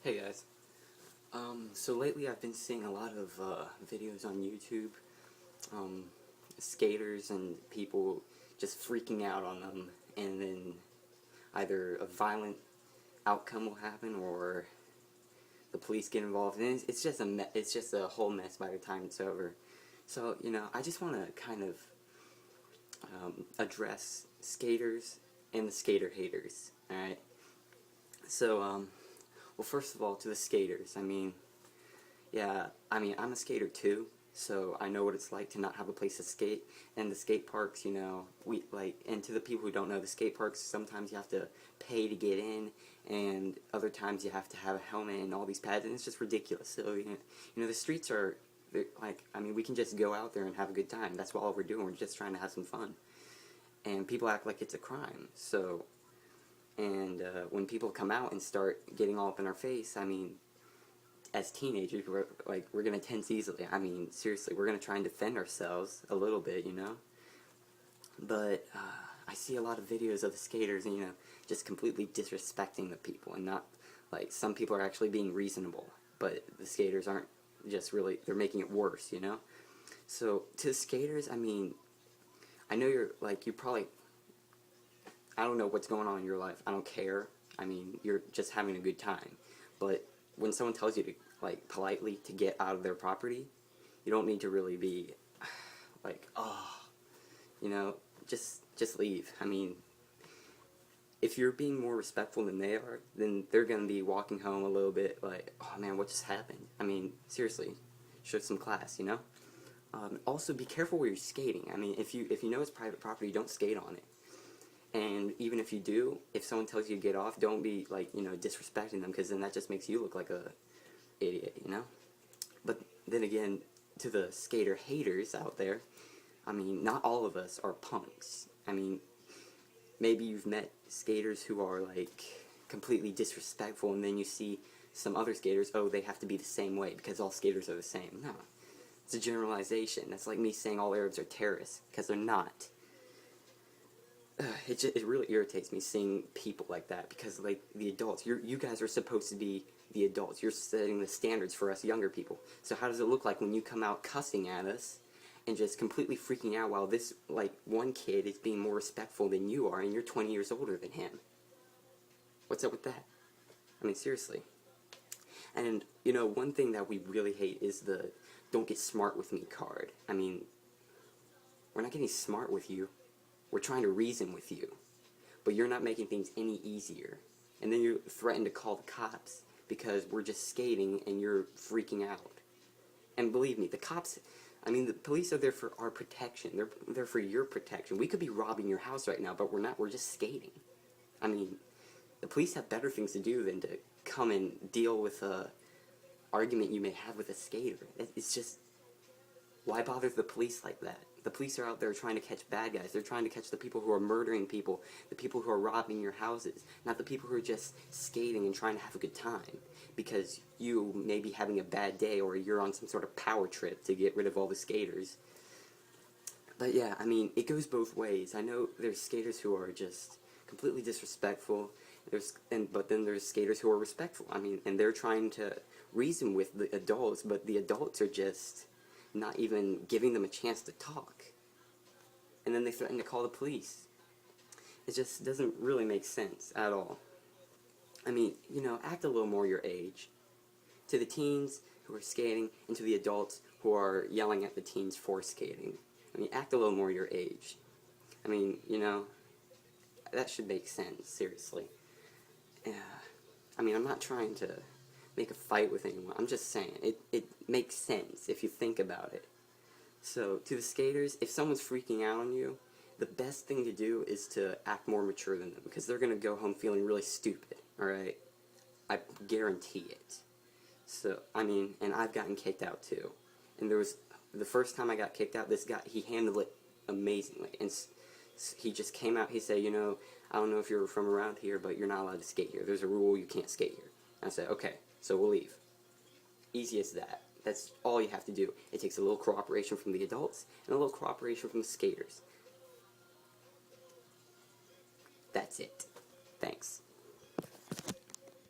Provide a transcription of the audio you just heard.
Hey guys. So lately I've been seeing a lot of videos on YouTube, skaters and people just freaking out on them, and then either a violent outcome will happen or the police get involved, and it's just it's just a whole mess by the time it's over. So I just want to kind of address skaters and the skater haters. All right. So well, first of all, to the skaters, yeah, I'm a skater too, so I know what it's like to not have a place to skate. And the skate parks, and to the people who don't know, the skate parks, sometimes you have to pay to get in, and other times you have to have a helmet and all these pads, and it's just ridiculous. So, the streets are, we can just go out there and have a good time. That's all we're doing. We're just trying to have some fun. And people act like it's a crime, so... And when people come out and start getting all up in our face, as teenagers, we're gonna tense easily. Seriously, we're gonna try and defend ourselves a little bit, But I see a lot of videos of the skaters, and just completely disrespecting the people, and not some people are actually being reasonable, but the skaters aren't just really. They're making it worse, So to the skaters, I know you probably. I don't know what's going on in your life. I don't care. You're just having a good time. But when someone tells you to, politely to get out of their property, you don't need to really be, just leave. If you're being more respectful than they are, then they're going to be walking home a little bit like, oh man, what just happened? Seriously, show some class, Also, be careful where you're skating. If you know it's private property, don't skate on it. And even if you do, if someone tells you to get off, don't be, disrespecting them, because then that just makes you look like a idiot, But then again, to the skater haters out there, not all of us are punks. Maybe you've met skaters who are, completely disrespectful, and then you see some other skaters, oh, they have to be the same way, because all skaters are the same. No. It's a generalization. That's like me saying all Arabs are terrorists, because they're not. It really irritates me seeing people like that, because the adults, you guys are supposed to be the adults. You're setting the standards for us younger people. So how does it look like when you come out cussing at us and just completely freaking out while this one kid is being more respectful than you are, and you're 20 years older than him? What's up with that? Seriously. And one thing that we really hate is the "don't get smart with me" card. We're not getting smart with you. We're trying to reason with you, but you're not making things any easier. And then you threaten to call the cops because we're just skating and you're freaking out. And believe me, the cops, the police are there for our protection. They're there for your protection. We could be robbing your house right now, but we're not. We're just skating. The police have better things to do than to come and deal with a argument you may have with a skater. It's just, why bother the police like that? The police are out there trying to catch bad guys. They're trying to catch the people who are murdering people, the people who are robbing your houses, not the people who are just skating and trying to have a good time because you may be having a bad day or you're on some sort of power trip to get rid of all the skaters. But yeah, it goes both ways. I know there's skaters who are just completely disrespectful, but then there's skaters who are respectful. And they're trying to reason with the adults, but the adults are just not even giving them a chance to talk. And then they threaten to call the police. It just doesn't really make sense at all. Act a little more your age. To the teens who are skating, and to the adults who are yelling at the teens for skating. Act a little more your age. That should make sense, seriously. Yeah. I'm not trying to make a fight with anyone. I'm just saying, it makes sense if you think about it. So, to the skaters, if someone's freaking out on you, the best thing to do is to act more mature than them, because they're going to go home feeling really stupid, alright? I guarantee it. So, and I've gotten kicked out too. And the first time I got kicked out, this guy, he handled it amazingly. And he just came out, he said, I don't know if you're from around here, but you're not allowed to skate here. There's a rule, you can't skate here. I said, okay, so we'll leave. Easy as that. That's all you have to do. It takes a little cooperation from the adults and a little cooperation from the skaters. That's it. Thanks.